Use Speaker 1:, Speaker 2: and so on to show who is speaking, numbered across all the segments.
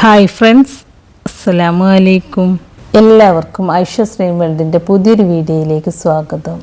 Speaker 1: Hi friends, അസ്സലാമു അലൈക്കും. എല്ലാവർക്കും ഐഷ സ്ട്രീം വേൾഡിൻ്റെ പുതിയൊരു വീഡിയോയിലേക്ക് സ്വാഗതം.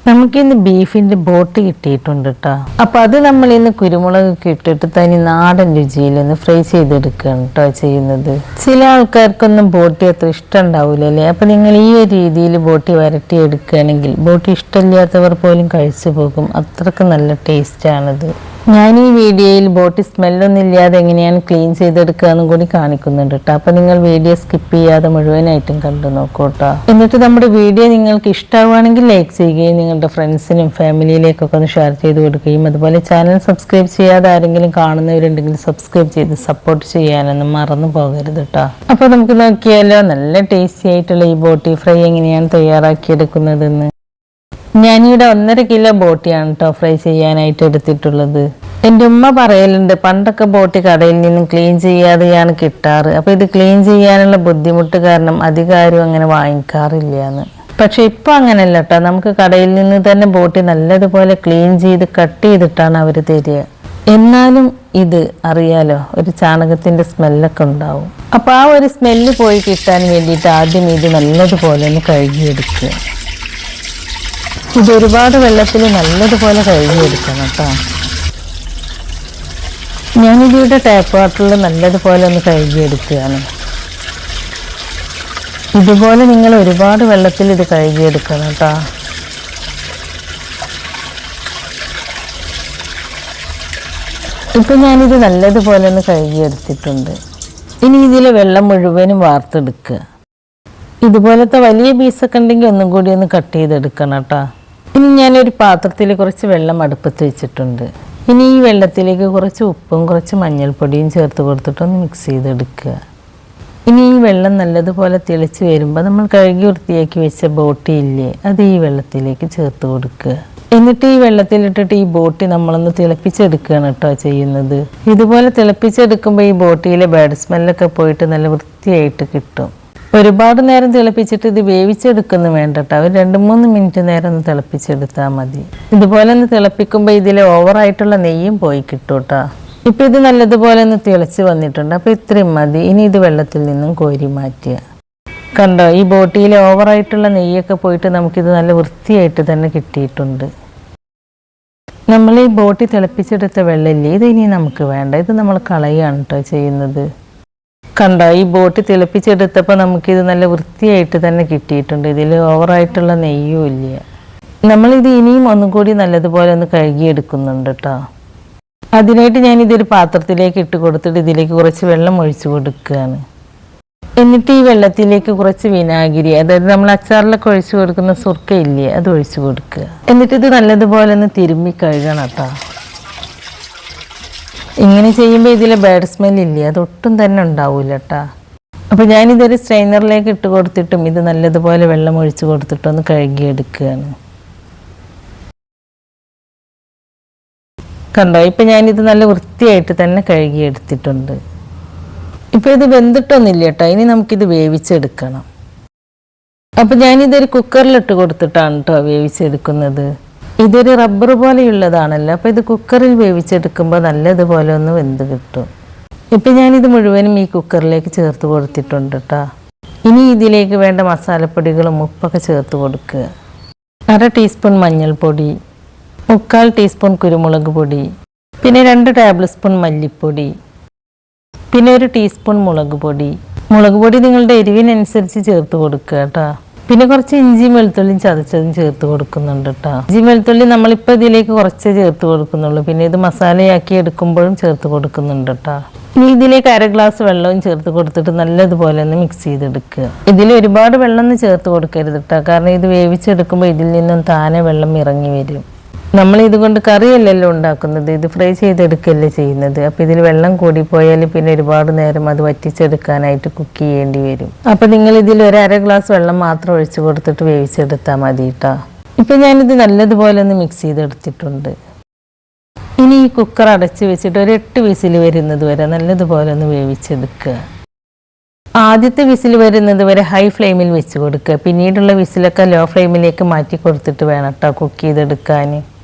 Speaker 1: നമുക്കിന്ന് ബീഫിൻ്റെ ബോട്ടി കിട്ടിയിട്ടുണ്ട് കേട്ടോ. അപ്പോൾ അത് നമ്മളിന്ന് കുരുമുളകൊക്കെ ഇട്ടിട്ട് തനി നാടൻ രുചിയിലൊന്ന് ഫ്രൈ ചെയ്തെടുക്കുകയാണ് കേട്ടോ ചെയ്യുന്നത്. ചില ആൾക്കാർക്കൊന്നും ബോട്ടി അത്ര ഇഷ്ടം ഉണ്ടാവില്ലല്ലേ. അപ്പോൾ നിങ്ങൾ ഈ ഒരു രീതിയിൽ ബോട്ടി വരട്ടി എടുക്കുകയാണെങ്കിൽ ബോട്ടി ഇഷ്ടമില്ലാത്തവർ പോലും കഴിച്ചു പോകും. അത്രക്ക് നല്ല ടേസ്റ്റാണത്. ഞാൻ ഈ വീഡിയോയിൽ ബോട്ടി സ്മെല്ലൊന്നും ഇല്ലാതെ എങ്ങനെയാണ് ക്ലീൻ ചെയ്തെടുക്കുക എന്നും കൂടി കാണിക്കുന്നുണ്ട് കേട്ടോ. അപ്പോൾ നിങ്ങൾ വീഡിയോ സ്കിപ്പ് ചെയ്യാതെ മുഴുവനായിട്ടും കണ്ടു നോക്കൂ കേട്ടോ. എന്നിട്ട് നമ്മുടെ വീഡിയോ നിങ്ങൾക്ക് ഇഷ്ടമാവുകയാണെങ്കിൽ ലൈക്ക് ചെയ്യുകയും നിങ്ങളുടെ ഫ്രണ്ട്സിനും ഫാമിലിയിലേക്കൊക്കെ ഒന്ന് ഷെയർ ചെയ്ത് കൊടുക്കുകയും അതുപോലെ ചാനൽ സബ്സ്ക്രൈബ് ചെയ്യാതെ ആരെങ്കിലും കാണുന്നവരുണ്ടെങ്കിൽ സബ്സ്ക്രൈബ് ചെയ്ത് സപ്പോർട്ട് ചെയ്യാനൊന്നും മറന്നു പോകരുത് കേട്ടോ. അപ്പോൾ നമുക്ക് നോക്കിയാലോ നല്ല ടേസ്റ്റി ആയിട്ടുള്ള ഈ ബോട്ടി ഫ്രൈ എങ്ങനെയാണ് തയ്യാറാക്കിയെടുക്കുന്നതെന്ന്. ഞാനിവിടെ 1.5 കിലോ ബോട്ടിയാണ് കേട്ടോ ഫ്രൈ ചെയ്യാനായിട്ട് എടുത്തിട്ടുള്ളത്. എൻ്റെ ഉമ്മ പറയലുണ്ട്, പണ്ടൊക്കെ ബോട്ടി കടയിൽ നിന്നും ക്ലീൻ ചെയ്യാതെയാണ് കിട്ടാറ്. അപ്പോൾ ഇത് ക്ലീൻ ചെയ്യാനുള്ള ബുദ്ധിമുട്ട് കാരണം അധികാരം അങ്ങനെ വാങ്ങിക്കാറില്ല എന്ന്. പക്ഷെ ഇപ്പോൾ അങ്ങനെയല്ല കേട്ടോ. നമുക്ക് കടയിൽ നിന്ന് തന്നെ ബോട്ടി നല്ലതുപോലെ ക്ലീൻ ചെയ്ത് കട്ട് ചെയ്തിട്ടാണ് അവർ തരിക. എന്നാലും ഇത് അറിയാലോ, ഒരു ചാണകത്തിൻ്റെ സ്മെല്ലൊക്കെ ഉണ്ടാവും. അപ്പോൾ ആ ഒരു സ്മെല്ല് പോയി കിട്ടാൻ വേണ്ടിയിട്ട് ആദ്യം ഇത് നല്ലതുപോലെ ഒന്ന് കഴുകിയെടുക്കുക. ഇത് ഒരുപാട് വെള്ളത്തിൽ നല്ലതുപോലെ കഴുകിയെടുക്കണം കേട്ടോ. ഞാനിതിവിടെ ടാപ്പ് വാട്ടറിൽ നല്ലതുപോലെ ഒന്ന് കഴുകിയെടുക്കുകയാണ്. ഇതുപോലെ നിങ്ങൾ ഒരുപാട് വെള്ളത്തിൽ ഇത് കഴുകിയെടുക്കണം കേട്ടോ. ഇപ്പം ഞാനിത് നല്ലതുപോലെ ഒന്ന് കഴുകിയെടുത്തിട്ടുണ്ട്. ഇനി ഇതിലെ വെള്ളം മുഴുവനും വാർത്തെടുക്കുക. ഇതുപോലത്തെ വലിയ പീസൊക്കെ ഉണ്ടെങ്കിൽ ഒന്നും കൂടി ഒന്ന് കട്ട് ചെയ്തെടുക്കണം കേട്ടോ. ഇനി ഞാനൊരു പാത്രത്തിൽ കുറച്ച് വെള്ളം അടുപ്പത്ത് വെച്ചിട്ടുണ്ട്. ഇനി ഈ വെള്ളത്തിലേക്ക് കുറച്ച് ഉപ്പും കുറച്ച് മഞ്ഞൾപ്പൊടിയും ചേർത്ത് കൊടുത്തിട്ടൊന്ന് മിക്സ് ചെയ്തെടുക്കുക. ഇനി ഈ വെള്ളം നല്ലതുപോലെ തിളച്ച് വരുമ്പോൾ നമ്മൾ കഴുകി വൃത്തിയാക്കി വെച്ച ബോട്ടി ഇല്ലേ, അത് ഈ വെള്ളത്തിലേക്ക് ചേർത്ത് കൊടുക്കുക. എന്നിട്ട് ഈ വെള്ളത്തിലിട്ടിട്ട് ഈ ബോട്ടി നമ്മളൊന്ന് തിളപ്പിച്ചെടുക്കുകയാണ് കേട്ടോ ചെയ്യുന്നത്. ഇതുപോലെ തിളപ്പിച്ചെടുക്കുമ്പോൾ ഈ ബോട്ടിയിലെ ബാഡ് സ്മെല്ലൊക്കെ പോയിട്ട് നല്ല വൃത്തിയായിട്ട് കിട്ടും. ഒരുപാട് നേരം തിളപ്പിച്ചിട്ട് ഇത് വേവിച്ചെടുക്കുന്നു വേണ്ട കേട്ടോ. ഒരു 2-3 മിനിറ്റ് നേരം ഒന്ന് തിളപ്പിച്ചെടുത്താൽ മതി. ഇതുപോലെ ഒന്ന് തിളപ്പിക്കുമ്പോൾ ഇതിലെ ഓവറായിട്ടുള്ള നെയ്യും പോയി കിട്ടും കേട്ടോ. ഇപ്പം ഇത് നല്ലതുപോലെ ഒന്ന് തിളച്ച് വന്നിട്ടുണ്ട്. അപ്പോൾ ഇത്രയും മതി. ഇനി ഇത് വെള്ളത്തിൽ നിന്നും കോരി മാറ്റുക. കണ്ടോ, ഈ ബോട്ടിയിലെ ഓവറായിട്ടുള്ള നെയ്യൊക്കെ പോയിട്ട് നമുക്കിത് നല്ല വൃത്തിയായിട്ട് തന്നെ കിട്ടിയിട്ടുണ്ട്. നമ്മൾ ഈ ബോട്ടി തിളപ്പിച്ചെടുത്ത വെള്ളമില്ലേ, ഇത് ഇനി നമുക്ക് വേണ്ട. ഇത് നമ്മൾ കളയുകയാണ് കേട്ടോ ചെയ്യുന്നത്. കണ്ടോ, ഈ ബോട്ടി തിളപ്പിച്ചെടുത്തപ്പോൾ നമുക്കിത് നല്ല വൃത്തിയായിട്ട് തന്നെ കിട്ടിയിട്ടുണ്ട്. ഇതിൽ ഓവറായിട്ടുള്ള നെയ്യും ഇല്ല. നമ്മളിത് ഇനിയും ഒന്നും കൂടി നല്ലതുപോലെ ഒന്ന് കഴുകിയെടുക്കുന്നുണ്ട് കേട്ടോ. അതിനായിട്ട് ഞാനിതൊരു പാത്രത്തിലേക്ക് ഇട്ട് കൊടുത്തിട്ട് ഇതിലേക്ക് കുറച്ച് വെള്ളം ഒഴിച്ചു കൊടുക്കുകയാണ്. എന്നിട്ട് ഈ വെള്ളത്തിലേക്ക് കുറച്ച് വിനാഗിരി, അതായത് നമ്മൾ അച്ചാറിലൊക്കെ ഒഴിച്ചു കൊടുക്കുന്ന സുർക്ക ഇല്ലേ, അത് ഒഴിച്ചു കൊടുക്കുക. എന്നിട്ട് ഇത് നല്ലതുപോലെ ഒന്ന് തിരുമ്മി കഴുകണം കേട്ടോ. ഇങ്ങനെ ചെയ്യുമ്പോൾ ഇതിലെ ബാഡ് സ്മെല്ലില്ലേ, അതൊട്ടും തന്നെ ഉണ്ടാവില്ല കേട്ടോ. അപ്പോൾ ഞാനിതൊരു സ്ട്രെയിനറിലേക്ക് ഇട്ട് കൊടുത്തിട്ടും ഇത് നല്ലതുപോലെ വെള്ളം ഒഴിച്ച് കൊടുത്തിട്ടൊന്ന് കഴുകിയെടുക്കുകയാണ്. കണ്ടോ, ഇപ്പം ഞാനിത് നല്ല വൃത്തിയായിട്ട് തന്നെ കഴുകിയെടുത്തിട്ടുണ്ട്. ഇപ്പോൾ ഇത് വെന്തിട്ടൊന്നുമില്ല കേട്ടോ. ഇനി നമുക്കിത് വേവിച്ചെടുക്കണം. അപ്പോൾ ഞാനിതൊരു കുക്കറിലിട്ട് കൊടുത്തിട്ടാണ് കേട്ടോ വേവിച്ചെടുക്കുന്നത്. ഇതൊരു റബ്ബർ പോലെയുള്ളതാണല്ലോ. അപ്പോൾ ഇത് കുക്കറിൽ വേവിച്ചെടുക്കുമ്പോൾ നല്ലതുപോലെ ഒന്ന് വെന്ത് കിട്ടും. ഇപ്പം ഞാനിത് മുഴുവനും ഈ കുക്കറിലേക്ക് ചേർത്ത് കൊടുത്തിട്ടുണ്ട് കേട്ടോ. ഇനി ഇതിലേക്ക് വേണ്ട മസാലപ്പൊടികളും ഉപ്പൊക്കെ ചേർത്ത് കൊടുക്കുക. 1/2 ടീസ്പൂൺ മഞ്ഞൾപ്പൊടി, 3/4 ടീസ്പൂൺ കുരുമുളക് പൊടി, പിന്നെ 2 ടേബിൾ സ്പൂൺ മല്ലിപ്പൊടി, പിന്നെ 1 ടീസ്പൂൺ മുളക് പൊടി. മുളക് പൊടി നിങ്ങളുടെ എരിവിനനുസരിച്ച് ചേർത്ത് കൊടുക്കുക കേട്ടോ. പിന്നെ കുറച്ച് ഇഞ്ചിയും വെളുത്തുള്ളിയും ചതച്ചതും ചേർത്ത് കൊടുക്കുന്നുണ്ട് കേട്ടോ. ഇഞ്ചിയും വെളുത്തുള്ളി നമ്മളിപ്പോൾ ഇതിലേക്ക് കുറച്ചേ ചേർത്ത് കൊടുക്കുന്നുള്ളൂ. പിന്നെ ഇത് മസാലയാക്കി എടുക്കുമ്പോഴും ചേർത്ത് കൊടുക്കുന്നുണ്ട് കേട്ടോ. ഇനി ഇതിലേക്ക് 1/2 ഗ്ലാസ് വെള്ളവും ചേർത്ത് കൊടുത്തിട്ട് നല്ലതുപോലെ ഒന്ന് മിക്സ് ചെയ്തെടുക്കുക. ഇതിൽ ഒരുപാട് വെള്ളമൊന്നും ചേർത്ത് കൊടുക്കരുത് കേട്ടോ. കാരണം ഇത് വേവിച്ചെടുക്കുമ്പോൾ ഇതിൽ നിന്നും താനെ വെള്ളം ഇറങ്ങി വരും. നമ്മൾ ഇതുകൊണ്ട് കറിയല്ലല്ലോ ഉണ്ടാക്കുന്നത്, ഇത് ഫ്രൈ ചെയ്തെടുക്കല്ലേ ചെയ്യുന്നത്. അപ്പോൾ ഇതിൽ വെള്ളം കൂടിപ്പോയാൽ പിന്നെ ഒരുപാട് നേരം അത് വറ്റിച്ചെടുക്കാനായിട്ട് കുക്ക് ചെയ്യേണ്ടി വരും. അപ്പോൾ നിങ്ങൾ ഇതിൽ 1/2 ഗ്ലാസ് വെള്ളം മാത്രം ഒഴിച്ച് കൊടുത്തിട്ട് വേവിച്ചെടുത്താൽ മതി കേട്ടോ. ഇപ്പം ഞാനിത് നല്ലതുപോലെ ഒന്ന് മിക്സ് ചെയ്തെടുത്തിട്ടുണ്ട്. ഇനി ഈ കുക്കർ അടച്ച് വെച്ചിട്ട് ഒരു 8 വിസിൽ വരുന്നത് വരെ നല്ലതുപോലെ ഒന്ന് വേവിച്ചെടുക്കുക. ആദ്യത്തെ വിസിൽ വരുന്നത് വരെ ഹൈ ഫ്ലെയിമിൽ വെച്ച് കൊടുക്കുക. പിന്നീടുള്ള വിസിലൊക്കെ ലോ ഫ്ലെയിമിലേക്ക് മാറ്റി കൊടുത്തിട്ട് വേണം കേട്ടോ കുക്ക് ചെയ്തെടുക്കാൻ.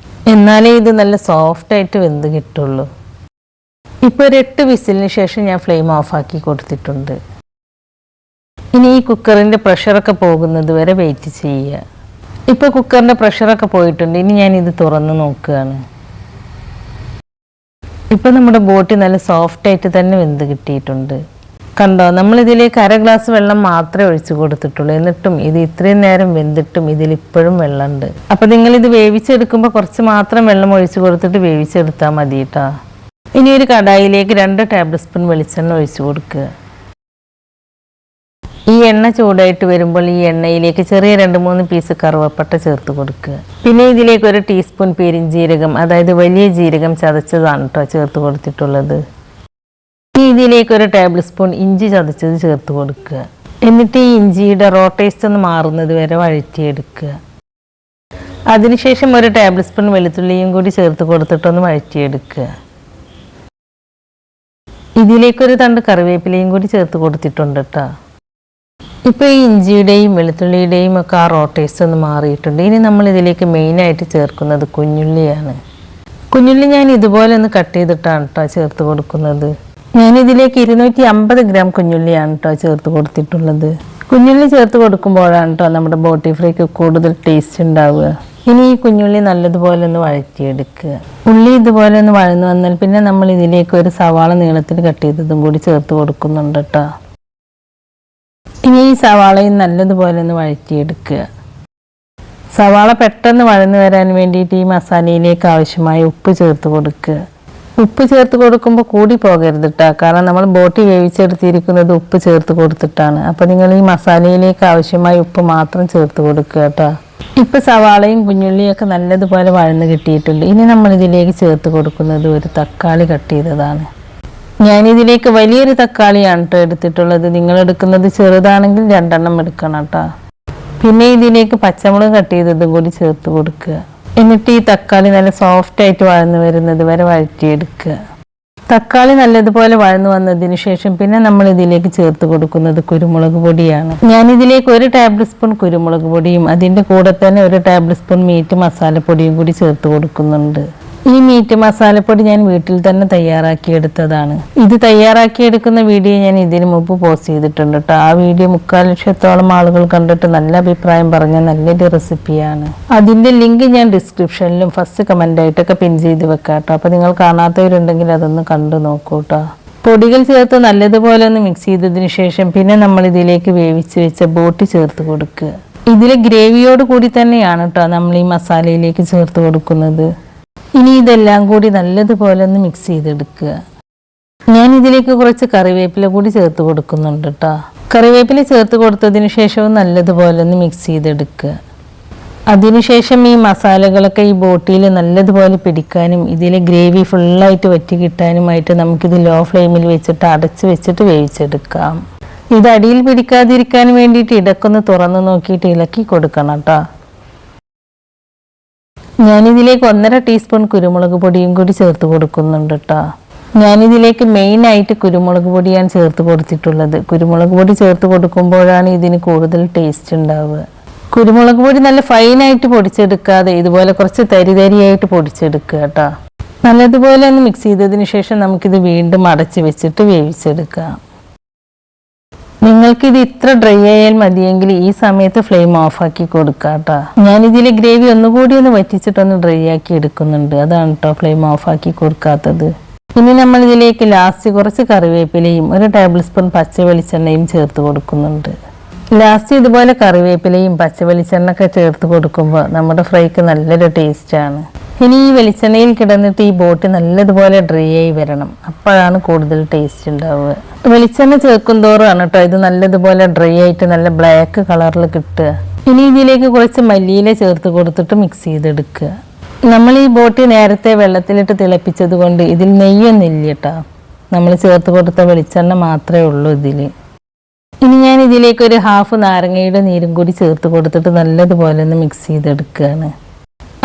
Speaker 1: എന്നാലേ ഇത് നല്ല സോഫ്റ്റായിട്ട് വെന്ത് കിട്ടുള്ളൂ. ഇപ്പോൾ ഒരു 8 വിസിലിന് ശേഷം ഞാൻ ഫ്ലെയിം ഓഫാക്കി കൊടുത്തിട്ടുണ്ട്. ഇനി ഈ കുക്കറിൻ്റെ പ്രഷറൊക്കെ പോകുന്നത് വരെ വെയിറ്റ് ചെയ്യുക. ഇപ്പോൾ കുക്കറിൻ്റെ പ്രഷറൊക്കെ പോയിട്ടുണ്ട്. ഇനി ഞാനിത് തുറന്ന് നോക്കുകയാണ്. ഇപ്പോൾ നമ്മുടെ ബോട്ടി നല്ല സോഫ്റ്റായിട്ട് തന്നെ വെന്ത് കിട്ടിയിട്ടുണ്ട്. കണ്ടോ, നമ്മളിതിലേക്ക് 1/2 ഗ്ലാസ് വെള്ളം മാത്രമേ ഒഴിച്ചു കൊടുത്തിട്ടുള്ളൂ. എന്നിട്ടും ഇത് ഇത്രയും നേരം വെന്തിട്ടും ഇതിലിപ്പോഴും വെള്ളമുണ്ട്. അപ്പോൾ നിങ്ങളിത് വേവിച്ചെടുക്കുമ്പോൾ കുറച്ച് മാത്രം വെള്ളം ഒഴിച്ചു കൊടുത്തിട്ട് വേവിച്ചെടുത്താൽ മതി കേട്ടോ. ഇനി ഒരു കടായിലേക്ക് 2 ടേബിൾ സ്പൂൺ വെളിച്ചെണ്ണ ഒഴിച്ചു കൊടുക്കുക. ഈ എണ്ണ ചൂടായിട്ട് വരുമ്പോൾ ഈ എണ്ണയിലേക്ക് ചെറിയ 2-3 പീസ് കറുവപ്പട്ട ചേർത്ത് കൊടുക്കുക. പിന്നെ ഇതിലേക്ക് 1 ടീസ്പൂൺ പെരിഞ്ജീരകം, അതായത് വലിയ ജീരകം ചതച്ചതാണ് കേട്ടോ ചേർത്ത് കൊടുത്തിട്ടുള്ളത്. ഇനി ഇതിലേക്ക് 1 ടേബിൾ സ്പൂൺ ഇഞ്ചി ചതച്ചത് ചേർത്ത് കൊടുക്കുക. എന്നിട്ട് ഈ ഇഞ്ചിയുടെ റോ ടേസ്റ്റ് ഒന്ന് മാറുന്നത് വരെ വഴറ്റിയെടുക്കുക. അതിനുശേഷം 1 ടേബിൾ സ്പൂൺ വെളുത്തുള്ളിയും കൂടി ചേർത്ത് കൊടുത്തിട്ടൊന്ന് വഴറ്റിയെടുക്കുക. ഇതിലേക്ക് 1 തണ്ട് കറിവേപ്പിലയും കൂടി ചേർത്ത് കൊടുത്തിട്ടുണ്ട് കേട്ടോ. ഇപ്പോൾ ഈ ഇഞ്ചിയുടെയും വെളുത്തുള്ളിയുടെയും ഒക്കെ ആ റോ ടേസ്റ്റ് ഒന്ന് മാറിയിട്ടുണ്ട്. ഇനി നമ്മൾ ഇതിലേക്ക് മെയിനായിട്ട് ചേർക്കുന്നത് കുഞ്ഞുള്ളിയാണ്. കുഞ്ഞുള്ളി ഞാൻ ഇതുപോലെ ഒന്ന് കട്ട് ചെയ്തിട്ടാണ് കേട്ടോ ചേർത്ത് കൊടുക്കുന്നത്. ഞാനിതിലേക്ക് 250 ഗ്രാം കുഞ്ഞുള്ളിയാണ് കേട്ടോ ചേർത്ത് കൊടുത്തിട്ടുള്ളത്. കുഞ്ഞുള്ളി ചേർത്ത് കൊടുക്കുമ്പോഴാണ് കേട്ടോ നമ്മുടെ ബോട്ടി ഫ്രൈക്ക് കൂടുതൽ ടേസ്റ്റ് ഉണ്ടാവുക. ഇനി ഈ കുഞ്ഞുള്ളി നല്ലതുപോലെ ഒന്ന് വഴറ്റിയെടുക്കുക. ഉള്ളി ഇതുപോലെ ഒന്ന് വഴന്നു വന്നാൽ പിന്നെ നമ്മൾ ഇതിലേക്ക് 1 സവാള നീളത്തിൽ കട്ട് ചെയ്തതും കൂടി ചേർത്ത് കൊടുക്കുന്നുണ്ട് കേട്ടോ. ഇനി ഈ സവാളയും നല്ലതുപോലെ ഒന്ന് വഴറ്റിയെടുക്കുക. സവാള പെട്ടെന്ന് വഴന്നു വരാൻ വേണ്ടിയിട്ട് ഈ മസാലയിലേക്ക് ആവശ്യമായ ഉപ്പ് ചേർത്ത് കൊടുക്കുക. ഉപ്പ് ചേർത്ത് കൊടുക്കുമ്പോൾ കൂടി പോകരുത് കേട്ടോ, കാരണം നമ്മൾ ബോട്ടി വേവിച്ചെടുത്തിരിക്കുന്നത് ഉപ്പ് ചേർത്ത് കൊടുത്തിട്ടാണ്. അപ്പോൾ നിങ്ങൾ ഈ മസാലയിലേക്ക് ആവശ്യമായ ഉപ്പ് മാത്രം ചേർത്ത് കൊടുക്കുക കേട്ടോ. ഇപ്പോൾ സവാളയും കുഞ്ഞുള്ളിയൊക്കെ നല്ലതുപോലെ വഴന്ന് കിട്ടിയിട്ടുണ്ട്. ഇനി നമ്മൾ ഇതിലേക്ക് ചേർത്ത് കൊടുക്കുന്നത് 1 തക്കാളി കട്ട് ചെയ്തതാണ്. ഞാനിതിലേക്ക് വലിയൊരു തക്കാളിയാണ് കേട്ടോ എടുത്തിട്ടുള്ളത്. നിങ്ങൾ എടുക്കുന്നത് ചെറുതാണെങ്കിൽ 2 എണ്ണം എടുക്കണം കേട്ടോ. പിന്നെ ഇതിലേക്ക് പച്ചമുളക് കട്ട് ചെയ്തതും കൂടി ചേർത്ത് കൊടുക്കുക. എന്നിട്ട് ഈ തക്കാളി നല്ല സോഫ്റ്റായിട്ട് വഴന്ന് വരുന്നത് വരെ വഴറ്റിയെടുക്കുക. തക്കാളി നല്ലതുപോലെ വഴന്നു വന്നതിന് ശേഷം പിന്നെ നമ്മൾ ഇതിലേക്ക് ചേർത്ത് കൊടുക്കുന്നത് കുരുമുളക് പൊടിയാണ്. ഞാനിതിലേക്ക് 1 ടേബിൾ സ്പൂൺ കുരുമുളക് പൊടിയും അതിൻ്റെ കൂടെ തന്നെ 1 ടേബിൾ സ്പൂൺ മീറ്റ് മസാലപ്പൊടിയും കൂടി ചേർത്ത് കൊടുക്കുന്നുണ്ട്. ഈ മീറ്റ് മസാലപ്പൊടി ഞാൻ വീട്ടിൽ തന്നെ തയ്യാറാക്കിയെടുത്തതാണ്. ഇത് തയ്യാറാക്കിയെടുക്കുന്ന വീഡിയോ ഞാൻ ഇതിനു മുമ്പ് പോസ്റ്റ് ചെയ്തിട്ടുണ്ട് കേട്ടോ. ആ വീഡിയോ 3/4 ലക്ഷത്തോളം ആളുകൾ കണ്ടിട്ട് നല്ല അഭിപ്രായം പറഞ്ഞ നല്ലൊരു റെസിപ്പിയാണ്. അതിൻ്റെ ലിങ്ക് ഞാൻ ഡിസ്ക്രിപ്ഷനിലും ഫസ്റ്റ് കമൻ്റായിട്ടൊക്കെ പിൻ ചെയ്ത് വെക്കാം കേട്ടോ. അപ്പോൾ നിങ്ങൾ കാണാത്തവരുണ്ടെങ്കിൽ അതൊന്ന് കണ്ടു നോക്കൂ കേട്ടോ. പൊടികൾ ചേർത്ത് നല്ലതുപോലെ ഒന്ന് മിക്സ് ചെയ്തതിന് ശേഷം പിന്നെ നമ്മൾ ഇതിലേക്ക് വേവിച്ച് വെച്ച ബോട്ടി ചേർത്ത് കൊടുക്കുക. ഇതിൽ ഗ്രേവിയോട് കൂടി തന്നെയാണ് കേട്ടോ നമ്മൾ ഈ മസാലയിലേക്ക് ചേർത്ത് കൊടുക്കുന്നത്. ഇനി ഇതെല്ലാം കൂടി നല്ലതുപോലെ ഒന്ന് മിക്സ് ചെയ്തെടുക്കുക. ഞാൻ ഇതിലേക്ക് കുറച്ച് കറിവേപ്പില കൂടി ചേർത്ത് കൊടുക്കുന്നുണ്ട് കേട്ടോ. കറിവേപ്പില ചേർത്ത് കൊടുത്തതിന് ശേഷവും നല്ലതുപോലെ ഒന്ന് മിക്സ് ചെയ്തെടുക്കുക. അതിനുശേഷം ഈ മസാലകളൊക്കെ ഈ ബോട്ടിയിൽ നല്ലതുപോലെ പിടിക്കാനും ഇതിലെ ഗ്രേവി ഫുള്ളായിട്ട് വറ്റി കിട്ടാനുമായിട്ട് നമുക്കിത് ലോ ഫ്ലെയിമിൽ വെച്ചിട്ട് അടച്ച് വെച്ചിട്ട് വേവിച്ചെടുക്കാം. ഇത് അടിയിൽ പിടിക്കാതിരിക്കാൻ വേണ്ടിയിട്ട് ഇടക്കൊന്ന് തുറന്ന് നോക്കിയിട്ട് ഇളക്കി കൊടുക്കണം കേട്ടോ. ഞാനിതിലേക്ക് 1.5 ടീസ്പൂൺ കുരുമുളക് പൊടിയും കൂടി ചേർത്ത് കൊടുക്കുന്നുണ്ട് കേട്ടോ. ഞാനിതിലേക്ക് മെയിനായിട്ട് കുരുമുളക് പൊടിയാണ് ചേർത്ത് കൊടുത്തിട്ടുള്ളത്. കുരുമുളക് പൊടി ചേർത്ത് കൊടുക്കുമ്പോഴാണ് ഇതിന് കൂടുതൽ ടേസ്റ്റ് ഉണ്ടാവുക. കുരുമുളക് പൊടി നല്ല ഫൈനായിട്ട് പൊടിച്ചെടുക്കാതെ ഇതുപോലെ കുറച്ച് തരിതരിയായിട്ട് പൊടിച്ചെടുക്കുക കേട്ടോ. നല്ലതുപോലെ ഒന്ന് മിക്സ് ചെയ്തതിന് ശേഷം നമുക്കിത് വീണ്ടും അടച്ച് വെച്ചിട്ട് വേവിച്ചെടുക്കാം. നിങ്ങൾക്കിത് ഇത്ര ഡ്രൈ ആയാൽ മതിയെങ്കിൽ ഈ സമയത്ത് ഫ്ലെയിം ഓഫാക്കി കൊടുക്കാം കേട്ടോ. ഞാനിതിൽ ഗ്രേവി ഒന്നുകൂടി ഒന്ന് വറ്റിച്ചിട്ടൊന്ന് ഡ്രൈ ആക്കി എടുക്കുന്നുണ്ട്. അതാണ് കേട്ടോ ഫ്ലെയിം ഓഫാക്കി കൊടുക്കാത്തത്. ഇനി നമ്മൾ ഇതിലേക്ക് ലാസ്റ്റ് കുറച്ച് കറിവേപ്പിലയും 1 ടേബിൾ സ്പൂൺ പച്ച വെളിച്ചെണ്ണയും ചേർത്ത് കൊടുക്കുന്നുണ്ട്. ലാസ്റ്റ് ഇതുപോലെ കറിവേപ്പിലയും പച്ച വെളിച്ചെണ്ണ ഒക്കെ ചേർത്ത് കൊടുക്കുമ്പോൾ നമ്മുടെ ഫ്രൈക്ക് നല്ലൊരു ടേസ്റ്റാണ്. ഇനി ഈ വെളിച്ചെണ്ണയിൽ കിടന്നിട്ട് ഈ ബോട്ടി നല്ലതുപോലെ ഡ്രൈ ആയി വരണം. അപ്പോഴാണ് കൂടുതൽ ടേസ്റ്റ് ഉണ്ടാവുക. വെളിച്ചെണ്ണ ചേർക്കും തോറുമാണ് കേട്ടോ ഇത് നല്ലതുപോലെ ഡ്രൈ ആയിട്ട് നല്ല ബ്ലാക്ക് കളറിൽ കിട്ടുക. ഇനി ഇതിലേക്ക് കുറച്ച് മല്ലിയില ചേർത്ത് കൊടുത്തിട്ട് മിക്സ് ചെയ്തെടുക്കുക. നമ്മൾ ഈ ബോട്ടി നേരത്തെ വെള്ളത്തിലിട്ട് തിളപ്പിച്ചത് കൊണ്ട് ഇതിൽ നെയ്യൊന്നുമില്ല കേട്ടോ. നമ്മൾ ചേർത്ത് കൊടുത്ത വെളിച്ചെണ്ണ മാത്രമേ ഉള്ളൂ ഇതിൽ. ഇനി ഞാൻ ഇതിലേക്ക് 1/2 നാരങ്ങയുടെ നീരും കൂടി ചേർത്ത് കൊടുത്തിട്ട് നല്ലതുപോലെ ഒന്ന് മിക്സ് ചെയ്തെടുക്കുകയാണ്.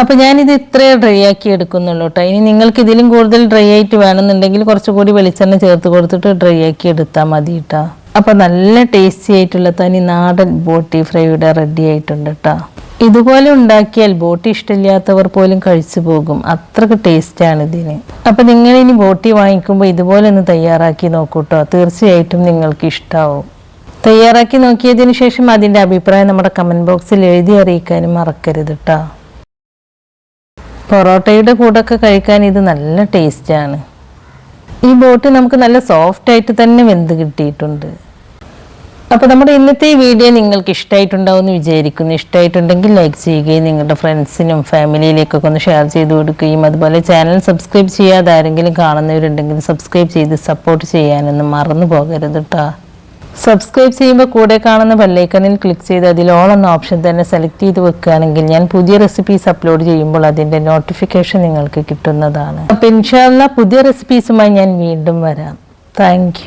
Speaker 1: അപ്പോൾ ഞാനിത് ഇത്രയേ ഡ്രൈ ആക്കി എടുക്കുന്നുള്ളൂ കേട്ടോ. ഇനി നിങ്ങൾക്ക് ഇതിലും കൂടുതൽ ഡ്രൈ ആയിട്ട് വേണമെന്നുണ്ടെങ്കിൽ കുറച്ചുകൂടി വെളിച്ചെണ്ണ ചേർത്ത് കൊടുത്തിട്ട് ഡ്രൈ ആക്കി എടുത്താൽ മതി കേട്ടോ. അപ്പോൾ നല്ല ടേസ്റ്റി ആയിട്ടുള്ള തനി നാടൻ ബോട്ടി ഫ്രൈ ഇവിടെ റെഡി ആയിട്ടുണ്ട് കേട്ടോ. ഇതുപോലെ ഉണ്ടാക്കിയാൽ ബോട്ടി ഇഷ്ടമില്ലാത്തവർ പോലും കഴിച്ചു പോകും, അത്രക്ക് ടേസ്റ്റാണ് ഇതിന്. അപ്പോൾ നിങ്ങൾ ഇനി ബോട്ടി വാങ്ങിക്കുമ്പോൾ ഇതുപോലെ ഒന്ന് തയ്യാറാക്കി നോക്കൂട്ടോ, തീർച്ചയായിട്ടും നിങ്ങൾക്ക് ഇഷ്ടാവും. തയ്യാറാക്കി നോക്കിയതിന് ശേഷം അതിൻ്റെ അഭിപ്രായം നമ്മുടെ കമൻറ്റ് ബോക്സിൽ എഴുതി അറിയിക്കാനും മറക്കരുത് കേട്ടോ. പൊറോട്ടയുടെ കൂടെയൊക്കെ കഴിക്കാൻ ഇത് നല്ല ടേസ്റ്റാണ്. ഈ ബോട്ടി നമുക്ക് നല്ല സോഫ്റ്റ് ആയിട്ട് തന്നെ വെന്ത് കിട്ടിയിട്ടുണ്ട്. അപ്പോൾ നമ്മുടെ ഇന്നത്തെ ഈ വീഡിയോ നിങ്ങൾക്ക് ഇഷ്ടമായിട്ടുണ്ടാവും എന്ന് വിചാരിക്കുന്നു. ഇഷ്ടമായിട്ടുണ്ടെങ്കിൽ ലൈക്ക് ചെയ്യുകയും നിങ്ങളുടെ ഫ്രണ്ട്സിനും ഫാമിലിയിലേക്കൊക്കെ ഒന്ന് ഷെയർ ചെയ്ത് കൊടുക്കുകയും അതുപോലെ ചാനൽ സബ്സ്ക്രൈബ് ചെയ്യാതെ ആരെങ്കിലും കാണുന്നവരുണ്ടെങ്കിൽ സബ്സ്ക്രൈബ് ചെയ്ത് സപ്പോർട്ട് ചെയ്യാനൊന്നും മറന്നു പോകരുത് കേട്ടോ. സബ്സ്ക്രൈബ് ചെയ്യുമ്പോൾ കൂടെ കാണുന്ന ബെല്ലൈക്കണിൽ ക്ലിക്ക് ചെയ്ത് അതിൽ ഓൾ എന്ന ഓപ്ഷൻ തന്നെ സെലക്ട് ചെയ്ത് വെക്കുകയാണെങ്കിൽ ഞാൻ പുതിയ റെസിപ്പീസ് അപ്ലോഡ് ചെയ്യുമ്പോൾ അതിൻ്റെ നോട്ടിഫിക്കേഷൻ നിങ്ങൾക്ക് കിട്ടുന്നതാണ്. അപ്പോൾ ഇൻഷാ അല്ലാഹ് പുതിയ റെസിപ്പീസുമായി ഞാൻ വീണ്ടും വരാം. താങ്ക്